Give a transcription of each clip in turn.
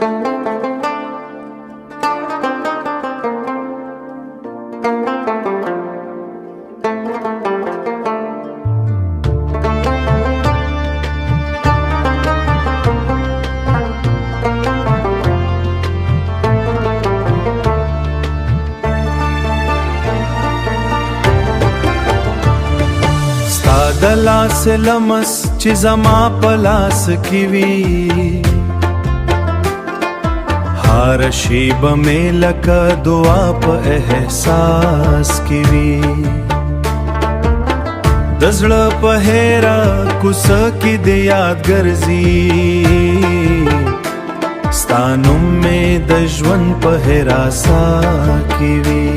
دلاس لمس چې زما پلاس کی وی هر شیب مې لکه دعا په احساس کی وی د زړه په هیرا کوڅه کې د یاد ګرځي ستا نوم مې د ژوند په هراسا کی وی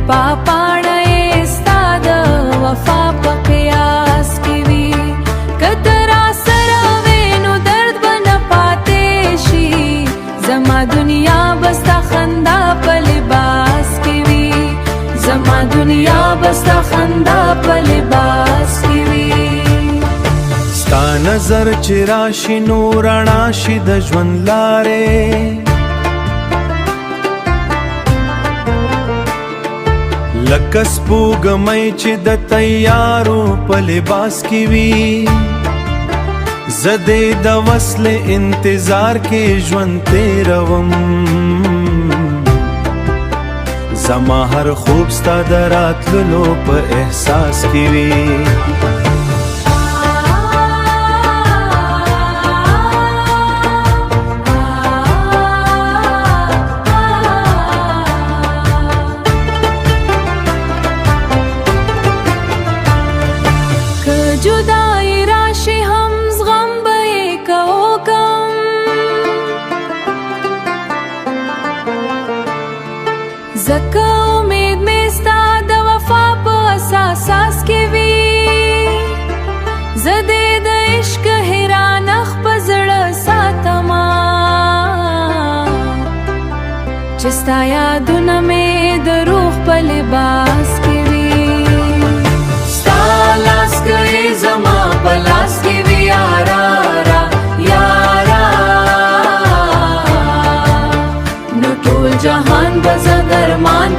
पापाणे स्ताद वफा पकयास की वी कतरा सरवेनु दर्द बन पातेशी जमा दुनिया बस्ता खंदा पलिबास की वी जमा दुनिया बस्ता खंदा पलिबास की वी स्ता नजर चिराशी नूराणाशी द ژوند لارې لکه سپوږمۍ چې د تیارو په لباس کې وي زه دې د وصل انتظار کې ژوند تېروم زما هر خوب ستا د راتللو په احساس کې وي जुदाई राशि हम गम बे कहो कम ज़का उम्मीद में स्ता द वफा प असासास के वी ज़दे द इश्क हिरान अख पजड़ सातमा चिस्ता यादुन में द रूह प लिबास के वी लास गए जमा पलास की भी यारा यारा न टोल जहान बजा दरमान